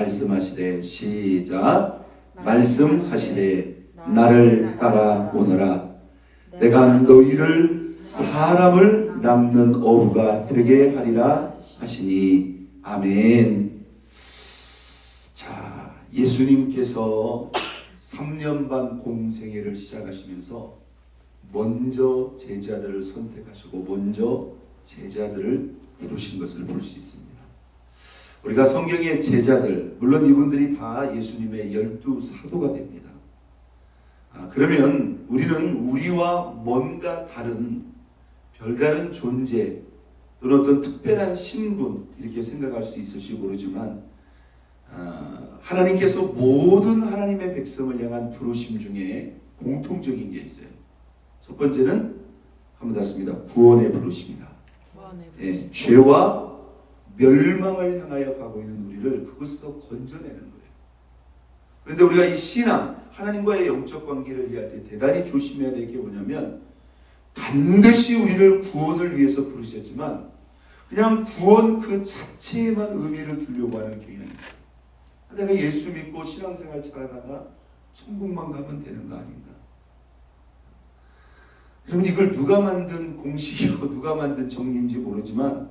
말씀하시되 시작. 말씀하시되 나를 따라오너라. 내가 너희를 사람을 낚는 어부가 되게 하리라 하시니. 아멘. 자, 예수님께서 3년 반 공생애를 시작하시면서 먼저 제자들을 선택하시고 먼저 제자들을 부르신 것을 볼 수 있습니다. 우리가 성경의 제자들, 물론 이분들이 다 예수님의 12사도가 됩니다. 그러면 우리는 우리와 뭔가 다른 별다른 존재 또는 어떤 특별한 신분 이렇게 생각할 수 있을지 모르지만 하나님께서 모든 하나님의 백성을 향한 부르심 중에 공통적인 게 있어요. 첫 번째는 한번 닿습니다. 구원의 부르심이다. 예, 죄와 멸망을 향하여 가고 있는 우리를 그것에서 건져내는 거예요. 그런데 우리가 이 신앙, 하나님과의 영적 관계를 이해할 때 대단히 조심해야 될 게 뭐냐면 반드시 우리를 구원을 위해서 부르셨지만 그냥 구원 그 자체에만 의미를 두려고 하는 경향이 있어요. 내가 예수 믿고 신앙생활 잘하다가 천국만 가면 되는 거 아닌가? 여러분, 이걸 누가 만든 공식이고 누가 만든 정리인지 모르지만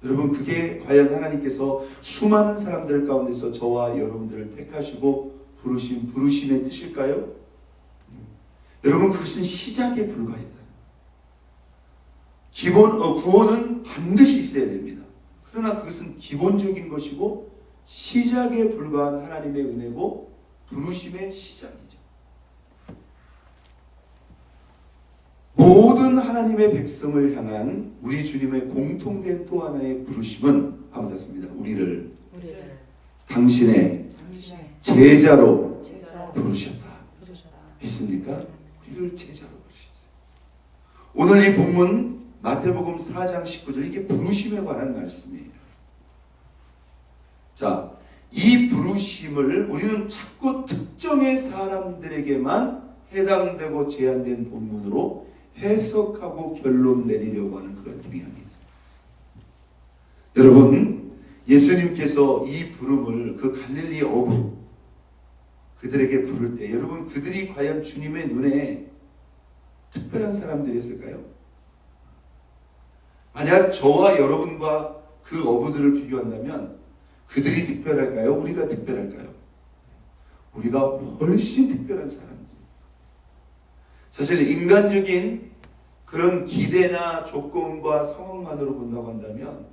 여러분, 그게 과연 하나님께서 수많은 사람들 가운데서 저와 여러분들을 택하시고 부르신 부르심의 뜻일까요? 여러분, 그것은 시작에 불과했다. 구원은 반드시 있어야 됩니다. 그러나 그것은 기본적인 것이고 시작에 불과한 하나님의 은혜고 부르심의 시작이죠. 모든 하나님의 백성을 향한 우리 주님의 공통된 또 하나의 부르심은 한번 닿습니다. 우리를 당신의 제자로 부르셨다. 믿습니까? 우리를 제자로 부르셨어요. 오늘 이 본문 마태복음 4장 19절, 이게 부르심에 관한 말씀이에요. 자, 이 부르심을 우리는 자꾸 특정의 사람들에게만 해당되고 제한된 본문으로 해석하고 결론 내리려고 하는 그런 경향이 있어요. 여러분, 예수님께서 이 부름을 그 갈릴리 어부 그들에게 부를 때 여러분, 그들이 과연 주님의 눈에 특별한 사람들이었을까요? 만약 저와 여러분과 그 어부들을 비교한다면 그들이 특별할까요? 우리가 특별할까요? 우리가 훨씬 특별한 사람들. 사실 인간적인 그런 기대나 조건과 상황만으로 본다고 한다면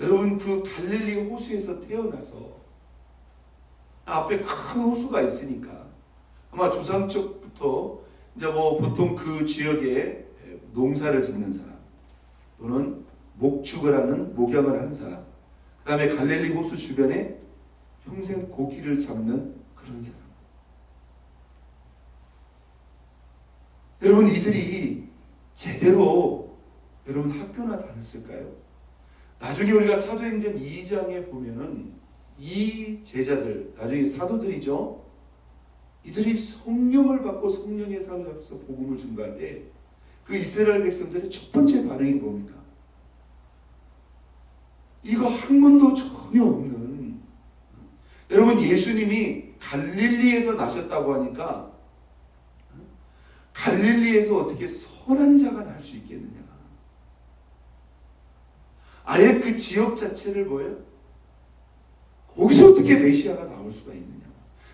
여러분, 그 갈릴리 호수에서 태어나서 앞에 큰 호수가 있으니까 아마 조상적부터 이제 보통 그 지역에 농사를 짓는 사람 또는 목축을 하는, 목양을 하는 사람, 그 다음에 갈릴리 호수 주변에 평생 고기를 잡는 그런 사람. 여러분, 이들이 제대로 여러분 학교나 다녔을까요? 나중에 우리가 사도행전 2장에 보면은 이 제자들, 나중에 사도들이죠. 이들이 성령을 받고 성령의 사로잡혀서 복음을 전가할 때 그 이스라엘 백성들의 첫 번째 반응이 뭡니까? 이거 학문도 전혀 없는, 여러분, 예수님이 갈릴리에서 나셨다고 하니까 갈릴리에서 어떻게 선한 자가 날 수 있겠느냐? 아예 그 지역 자체를 뭐예요? 거기서 어떻게 메시아가 나올 수가 있느냐?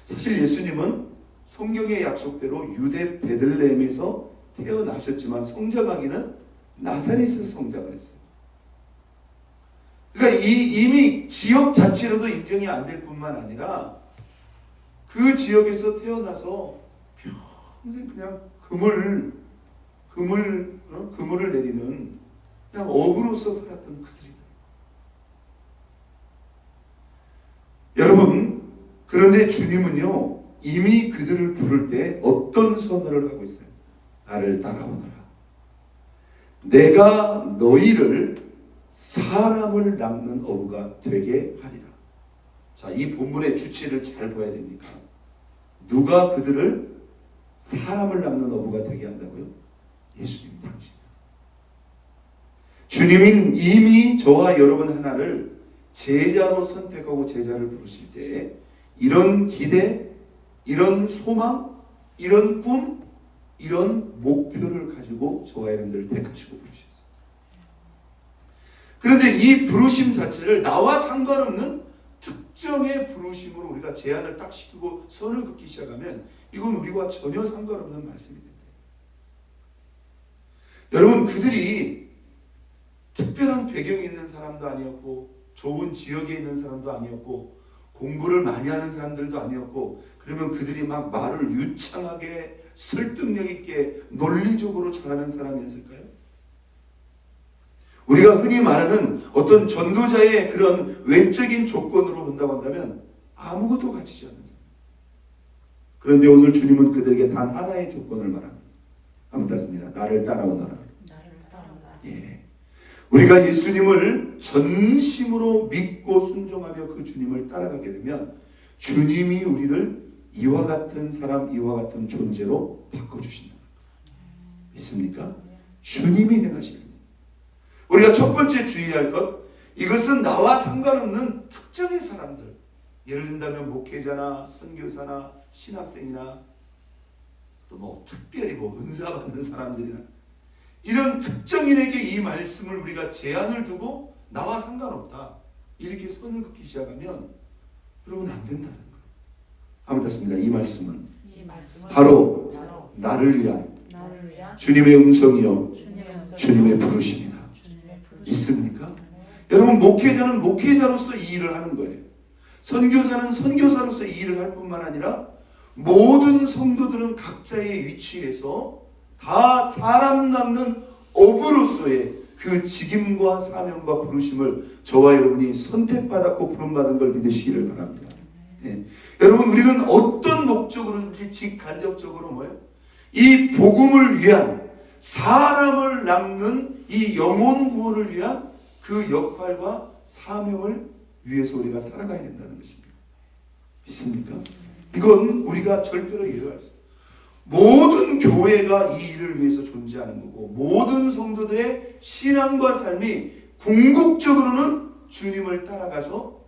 사실 예수님은 성경의 약속대로 유대 베들레헴에서 태어나셨지만 성장하기는 나사렛에서 성장을 했어요. 그러니까 이미 지역 자체로도 인정이 안 될 뿐만 아니라 그 지역에서 태어나서 평생 그냥 그물을 내리는 그냥 어부로서 살았던 그들이다. 여러분, 그런데 주님은요, 이미 그들을 부를 때 어떤 선언을 하고 있어요? 나를 따라오너라. 내가 너희를 사람을 낚는 어부가 되게 하리라. 자, 이 본문의 주체를 잘 봐야 됩니까? 누가 그들을 사람을 낚는 어부가 되게 한다고요? 예수님 당신. 주님은 이미 저와 여러분 하나를 제자로 선택하고 제자를 부르실 때 이런 기대, 이런 소망, 이런 꿈, 이런 목표를 가지고 저와 여러분들을 택하시고 부르셨어요. 그런데 이 부르심 자체를 나와 상관없는 특정의 부르심으로 우리가 제한을 딱 시키고 선을 긋기 시작하면 이건 우리와 전혀 상관없는 말씀이 됩니다. 여러분, 그들이 특별한 배경이 있는 사람도 아니었고 좋은 지역에 있는 사람도 아니었고 공부를 많이 하는 사람들도 아니었고, 그러면 그들이 막 말을 유창하게 설득력 있게 논리적으로 잘하는 사람이었을까요? 우리가 흔히 말하는 어떤 전도자의 그런 외적인 조건으로 본다고 한다면 아무것도 갖추지 않는 사람. 그런데 오늘 주님은 그들에게 단 하나의 조건을 말합니다. 한번 따습니다. 나를 따라오너라. 예. 우리가 예수님을 전심으로 믿고 순종하며 그 주님을 따라가게 되면 주님이 우리를 이와 같은 사람, 이와 같은 존재로 바꿔주신다. 믿습니까? 주님이 행하시는. 우리가 첫 번째 주의할 것, 이것은 나와 상관없는 특정의 사람들, 예를 든다면 목회자나 선교사나 신학생이나 또 뭐 특별히 뭐 은사 받는 사람들이나 이런 특정인에게 이 말씀을 우리가 제한을 두고 나와 상관없다 이렇게 선을 긋기 시작하면 여러분 안 된다는 거예요. 한번 듣습니다. 이 말씀은 바로 나를 위한 주님의 음성이요 주님의 부르심이다. 있습니까? 여러분, 목회자는 목회자로서 이 일을 하는 거예요. 선교사는 선교사로서 이 일을 할 뿐만 아니라 모든 성도들은 각자의 위치에서 다 사람 남는 어부로서의 그 직임과 사명과 부르심을 저와 여러분이 선택받았고 부름받은 걸 믿으시기를 바랍니다. 네. 여러분, 우리는 어떤 목적으로든지 직간접적으로 뭐예요? 이 복음을 위한, 사람을 낚는 이 영혼 구원을 위한 그 역할과 사명을 위해서 우리가 살아가야 된다는 것입니다. 믿습니까? 이건 우리가 절대로 예외할 수 없어요. 모든 교회가 이 일을 위해서 존재하는 거고, 모든 성도들의 신앙과 삶이 궁극적으로는 주님을 따라가서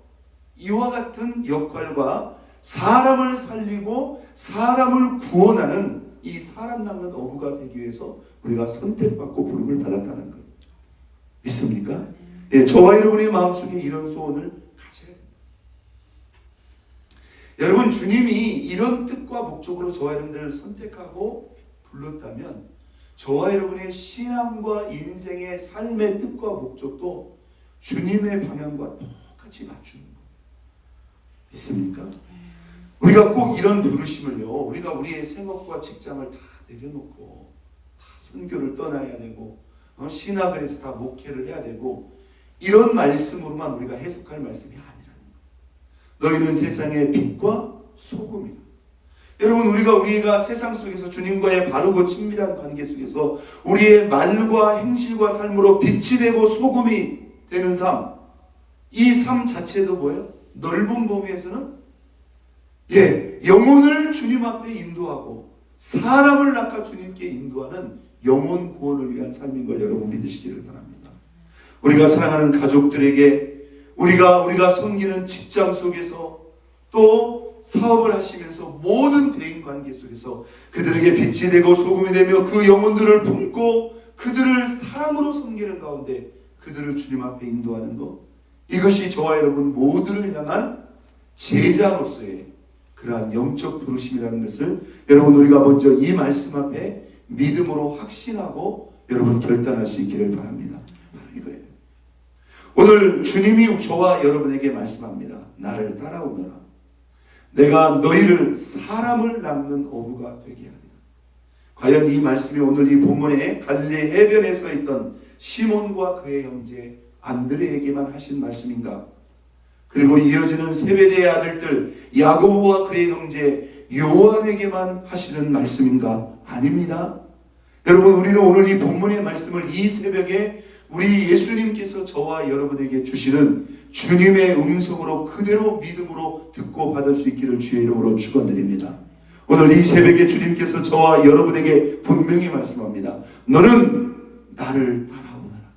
이와 같은 역할과 사람을 살리고 사람을 구원하는 이 사람 낚는 어부가 되기 위해서 우리가 선택받고 부름을 받았다는 것. 믿습니까? 예, 저와 여러분의 마음속에 이런 소원을 가져야 됩니다. 여러분, 주님이 이런 뜻과 목적으로 저와 여러분들을 선택하고 불렀다면 저와 여러분의 신앙과 인생의 삶의 뜻과 목적도 주님의 방향과 똑같이 맞추는 거예요. 믿습니까? 우리가 꼭 이런 부르심을요, 우리가 우리의 생업과 직장을 다 내려놓고 다 선교를 떠나야 되고 신학을 해서 다 목회를 해야 되고 이런 말씀으로만 우리가 해석할 말씀이 아니라는 거예요. 너희는 세상의 빛과 소금이다. 여러분, 우리가 세상 속에서 주님과의 바르고 친밀한 관계 속에서 우리의 말과 행실과 삶으로 빛이 되고 소금이 되는 삶, 이 삶 자체도 뭐예요? 넓은 범위에서는 영혼을 주님 앞에 인도하고 사람을 낚아 주님께 인도하는 영혼 구원을 위한 삶인 걸 여러분 믿으시기를 바랍니다. 우리가 사랑하는 가족들에게, 우리가 섬기는 직장 속에서, 또 사업을 하시면서 모든 대인관계 속에서 그들에게 빛이 되고 소금이 되며 그 영혼들을 품고 그들을 사랑으로 섬기는 가운데 그들을 주님 앞에 인도하는 것, 이것이 저와 여러분 모두를 향한 제자로서의 그러한 영적 부르심이라는 것을 여러분, 우리가 먼저 이 말씀 앞에 믿음으로 확신하고 여러분 결단할 수 있기를 바랍니다. 바로 이거예요. 오늘 주님이 저와 여러분에게 말씀합니다. 나를 따라오너라. 내가 너희를 사람을 낚는 어부가 되게 하리라. 과연 이 말씀이 오늘 이 본문에 갈릴리 해변에 서 있던 시몬과 그의 형제 안드레에게만 하신 말씀인가? 그리고 이어지는 세베대의 아들들 야고보와 그의 형제 요한에게만 하시는 말씀인가? 아닙니다. 여러분, 우리는 오늘 이 본문의 말씀을 이 새벽에 우리 예수님께서 저와 여러분에게 주시는 주님의 음성으로 그대로 믿음으로 듣고 받을 수 있기를 주의 이름으로 축원드립니다. 오늘 이 새벽에 주님께서 저와 여러분에게 분명히 말씀합니다. 너는 나를 따라오너라.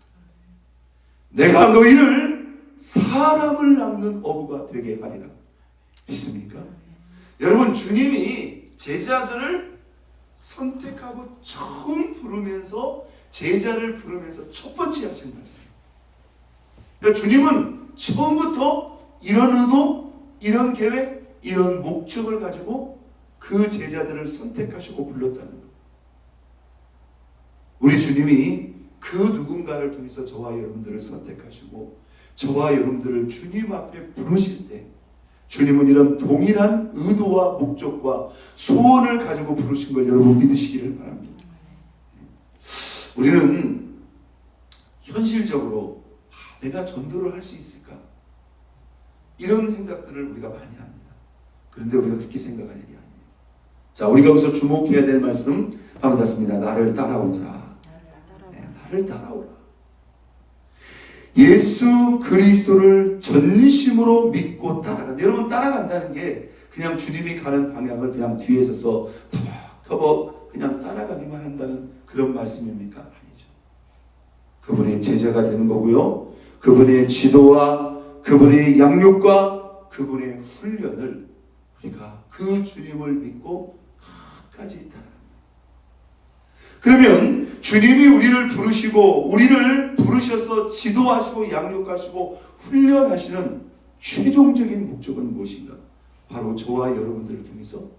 내가 너희를 사람을 낳는 어부가 되게 하리라. 믿습니까? 여러분, 주님이 제자들을 선택하고 처음 부르면서, 제자를 부르면서 첫 번째 하신 말씀. 그러니까 주님은 처음부터 이런 의도, 이런 계획, 이런 목적을 가지고 그 제자들을 선택하시고 불렀다는 것. 우리 주님이 그 누군가를 통해서 저와 여러분들을 선택하시고 저와 여러분들을 주님 앞에 부르실 때, 주님은 이런 동일한 의도와 목적과 소원을 가지고 부르신 걸 여러분 믿으시기를 바랍니다. 우리는 현실적으로 내가 전도를 할 수 있을까? 이런 생각들을 우리가 많이 합니다. 그런데 우리가 그렇게 생각할 일이 아니에요. 자, 우리가 여기서 주목해야 될 말씀 한번 닫습니다. 나를 따라오너라. 네, 나를 따라오라. 예수 그리스도를 전심으로 믿고 따라간다. 여러분, 따라간다는 게 그냥 주님이 가는 방향을 그냥 뒤에 서서 터벅터벅 그냥 따라가기만 한다는 그런 말씀입니까? 아니죠. 그분의 제자가 되는 거고요. 그분의 지도와 그분의 양육과 그분의 훈련을 우리가 그 주님을 믿고 끝까지 따라간다. 그러면 주님이 우리를 부르시고 우리를 부르셔서 지도하시고 양육하시고 훈련하시는 최종적인 목적은 무엇인가? 바로 저와 여러분들을 통해서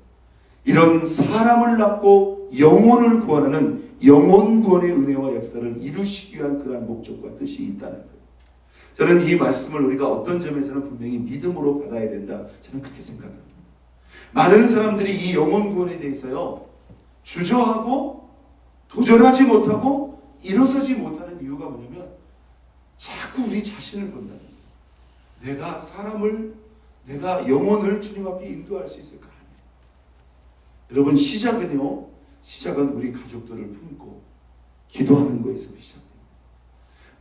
이런 사람을 낳고 영혼을 구원하는 영혼 구원의 은혜와 역사를 이루시기 위한 그러한 목적과 뜻이 있다는 거예요. 저는 이 말씀을 우리가 어떤 점에서는 분명히 믿음으로 받아야 된다, 저는 그렇게 생각합니다. 많은 사람들이 이 영혼 구원에 대해서요 주저하고 도전하지 못하고 일어서지 못하는 이유가 뭐냐면 자꾸 우리 자신을 본다는 거예요. 내가 영혼을 주님 앞에 인도할 수 있을까? 여러분, 시작은 우리 가족들을 품고 기도하는 거에서 시작됩니다.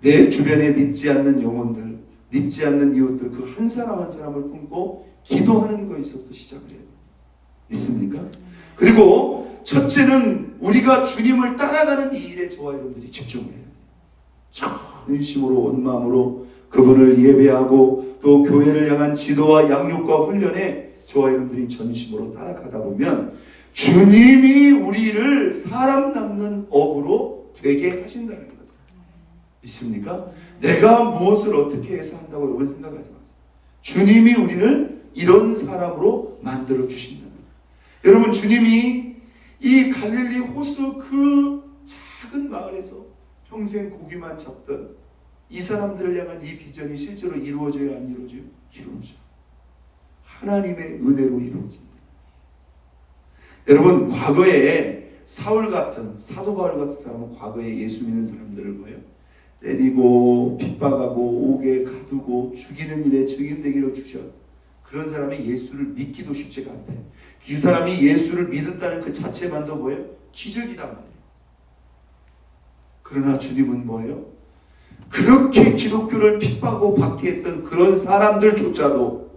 내 주변에 믿지 않는 영혼들, 믿지 않는 이웃들, 그 한 사람 한 사람을 품고 기도하는 거에서부터 시작을 해야 됩니다. 믿습니까? 그리고 첫째는 우리가 주님을 따라가는 이 일에 저와 여러분들이 집중을 해야 돼요. 전심으로 온 마음으로 그분을 예배하고 또 교회를 향한 지도와 양육과 훈련에 저와 여러분들이 전심으로 따라가다 보면 주님이 우리를 사람 낳는 업으로 되게 하신다는 거예요. 믿습니까? 내가 무엇을 어떻게 해서 한다고 여러분 생각하지 마세요. 주님이 우리를 이런 사람으로 만들어 주신다는 거예요. 여러분, 주님이 이 갈릴리 호수 그 작은 마을에서 평생 고기만 잡던 이 사람들을 향한 이 비전이 실제로 이루어져야 안 이루어져요? 이루어져. 하나님의 은혜로 이루어진다. 여러분, 과거에 사울 같은, 사도 바울 같은 사람은 과거에 예수 믿는 사람들을 뭐예요? 때리고 핍박하고 옥에 가두고 죽이는 일에 증인되기로 주셔. 그런 사람이 예수를 믿기도 쉽지가 않대. 그 사람이 예수를 믿었다는 그 자체만도 뭐예요? 기적이단 말이에요. 그러나 주님은 뭐예요? 그렇게 기독교를 핍박하고 받게 했던 그런 사람들조차도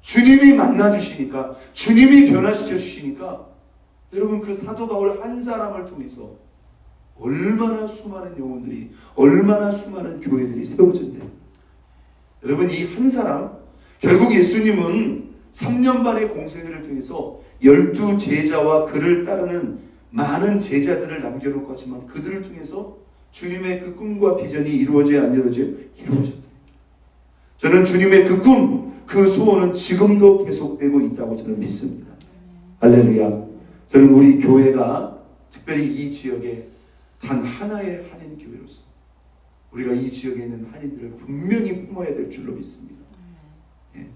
주님이 만나주시니까, 주님이 변화시켜 주시니까, 여러분, 그 사도 바울 한 사람을 통해서 얼마나 수많은 영혼들이, 얼마나 수많은 교회들이 세워졌네요. 여러분, 이 한 사람, 결국 예수님은 3년 반의 공생애를 통해서 12제자와 그를 따르는 많은 제자들을 남겨놓고 하지만 그들을 통해서 주님의 그 꿈과 비전이 이루어져야 안 이루어져요? 이루어졌다. 저는 주님의 그 꿈, 그 소원은 지금도 계속되고 있다고 저는 믿습니다. 할렐루야. 저는 우리 교회가 특별히 이 지역에 단 하나의 한인 교회로서 우리가 이 지역에 있는 한인들을 분명히 품어야 될 줄로 믿습니다. 예.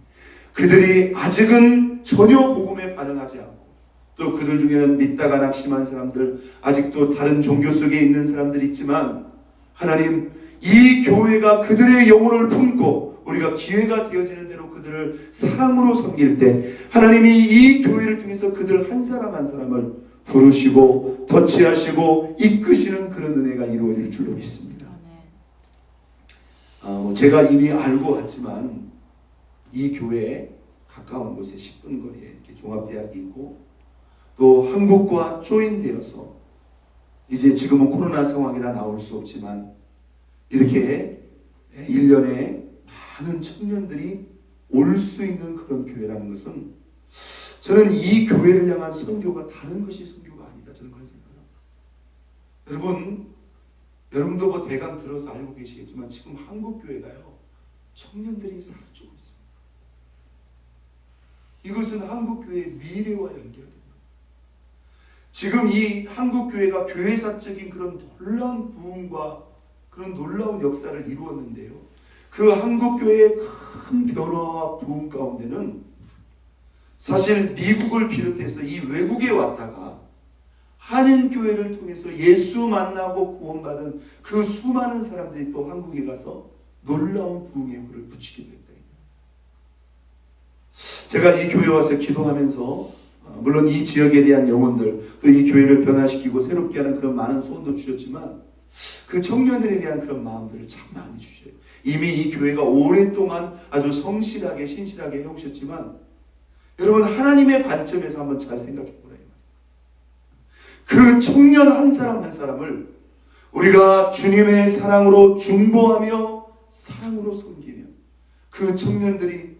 그들이 아직은 전혀 복음에 반응하지 않고 또 그들 중에는 믿다가 낙심한 사람들, 아직도 다른 종교 속에 있는 사람들이 있지만 하나님, 이 교회가 그들의 영혼을 품고 우리가 기회가 되어지는 대로 그들을 사랑으로 섬길 때 하나님이 이 교회를 통해서 그들 한 사람 한 사람을 부르시고 터치하시고 이끄시는 그런 은혜가 이루어질 줄로 믿습니다. 제가 이미 알고 왔지만 이 교회에 가까운 곳에 10분 거리에 이렇게 종합대학이 있고 또 한국과 조인되어서 이제 지금은 코로나 상황이라 나올 수 없지만 이렇게 1년에 많은 청년들이 올 수 있는 그런 교회라는 것은, 저는 이 교회를 향한 선교가 다른 것이 선교가 아니다, 저는 그런 생각합니다. 여러분도 뭐 대강 들어서 알고 계시겠지만 지금 한국 교회가요, 청년들이 사라지고 있습니다. 이것은 한국 교회의 미래와 연결됩니다. 지금 이 한국 교회가 교회사적인 그런 놀라운 부흥과 그런 놀라운 역사를 이루었는데요, 그 한국 교회의 큰 변화와 부흥 가운데는 사실 미국을 비롯해서 이 외국에 왔다가 한인교회를 통해서 예수 만나고 구원받은 그 수많은 사람들이 또 한국에 가서 놀라운 부흥의 불을 붙이기도 했다. 제가 이 교회에 와서 기도하면서 물론 이 지역에 대한 영혼들, 또 이 교회를 변화시키고 새롭게 하는 그런 많은 소원도 주셨지만 그 청년들에 대한 그런 마음들을 참 많이 주셔요. 이미 이 교회가 오랫동안 아주 성실하게 신실하게 해오셨지만, 여러분 하나님의 관점에서 한번 잘 생각해 보래요. 그 청년 한 사람 한 사람을 우리가 주님의 사랑으로 중보하며 사랑으로 섬기며, 그 청년들이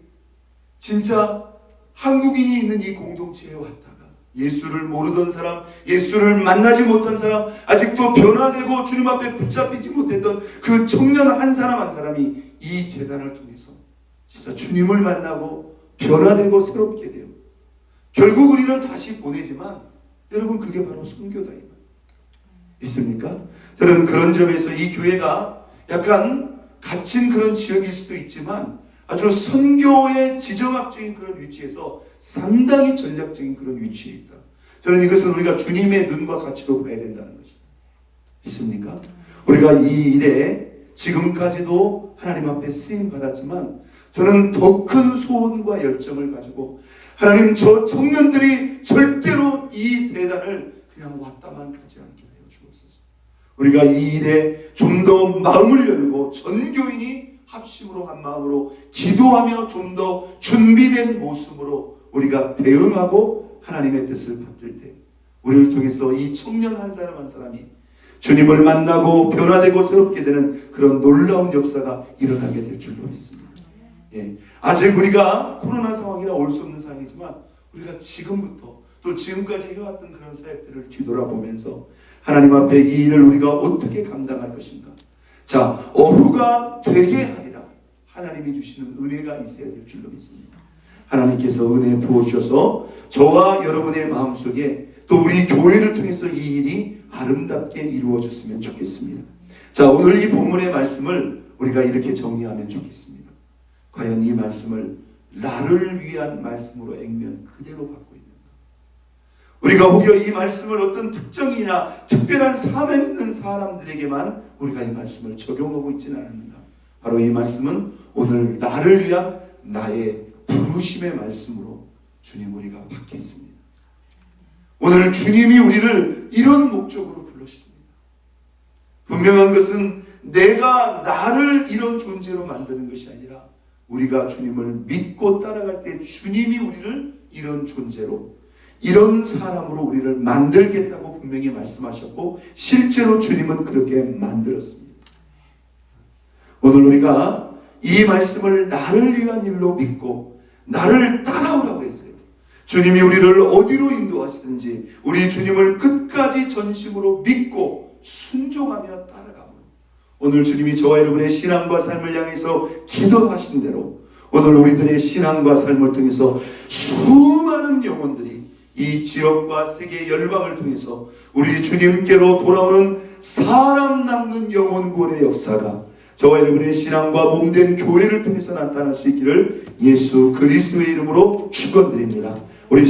진짜 한국인이 있는 이 공동체에 왔다가 예수를 모르던 사람, 예수를 만나지 못한 사람, 아직도 변화되고 주님 앞에 붙잡히지 못했던 그 청년 한 사람 한 사람이 이 재단을 통해서 진짜 주님을 만나고 변화되고 새롭게 돼요. 결국 우리는 다시 보내지만 여러분, 그게 바로 선교다 이 말. 있습니까? 저는 그런 점에서 이 교회가 약간 갇힌 그런 지역일 수도 있지만 아주 선교의 지정학적인 그런 위치에서 상당히 전략적인 그런 위치에 있다. 저는 이것은 우리가 주님의 눈과 가치로 봐야 된다는 거죠. 있습니까? 우리가 이 일에 지금까지도 하나님 앞에 쓰임 받았지만, 저는 더 큰 소원과 열정을 가지고, 하나님, 저 청년들이 절대로 이 세단을 그냥 왔다만 가지 않게 하여 주옵소서. 우리가 이 일에 좀 더 마음을 열고 전교인이 합심으로 한 마음으로 기도하며 좀 더 준비된 모습으로 우리가 대응하고 하나님의 뜻을 받들 때, 우리를 통해서 이 청년 한 사람 한 사람이 주님을 만나고 변화되고 새롭게 되는 그런 놀라운 역사가 일어나게 될 줄로 믿습니다. 예. 아직 우리가 코로나 상황이라 올 수 없는 상황이지만 우리가 지금부터 또 지금까지 해왔던 그런 사역들을 뒤돌아보면서 하나님 앞에 이 일을 우리가 어떻게 감당할 것인가. 자, 어부가 되게 하리라. 하나님이 주시는 은혜가 있어야 될 줄로 믿습니다. 하나님께서 은혜 부어주셔서 저와 여러분의 마음속에 또 우리 교회를 통해서 이 일이 아름답게 이루어졌으면 좋겠습니다. 자, 오늘 이 본문의 말씀을 우리가 이렇게 정리하면 좋겠습니다. 과연 이 말씀을 나를 위한 말씀으로 액면 그대로 받고 있는가? 우리가 혹여 이 말씀을 어떤 특정이나 특별한 사명 있는 사람들에게만 우리가 이 말씀을 적용하고 있지는 않았는가? 바로 이 말씀은 오늘 나를 위한 나의 부르심의 말씀으로 주님 우리가 받겠습니다. 오늘 주님이 우리를 이런 목적으로 불러주십니다. 분명한 것은 내가 나를 이런 존재로 만드는 것이 아니라 우리가 주님을 믿고 따라갈 때 주님이 우리를 이런 존재로, 이런 사람으로 우리를 만들겠다고 분명히 말씀하셨고 실제로 주님은 그렇게 만들었습니다. 오늘 우리가 이 말씀을 나를 위한 일로 믿고 나를 따라오라고 했어요. 주님이 우리를 어디로 인도하시든지 우리 주님을 끝까지 전심으로 믿고 순종하며 따라가므로 오늘 주님이 저와 여러분의 신앙과 삶을 향해서 기도하신 대로 오늘 우리들의 신앙과 삶을 통해서 수많은 영혼들이 이 지역과 세계 열방을 통해서 우리 주님께로 돌아오는 사람 남는 영혼 구원의 역사가 저와 여러분의 신앙과 몸된 교회를 통해서 나타날 수 있기를 예수 그리스도의 이름으로 축원드립니다. 우리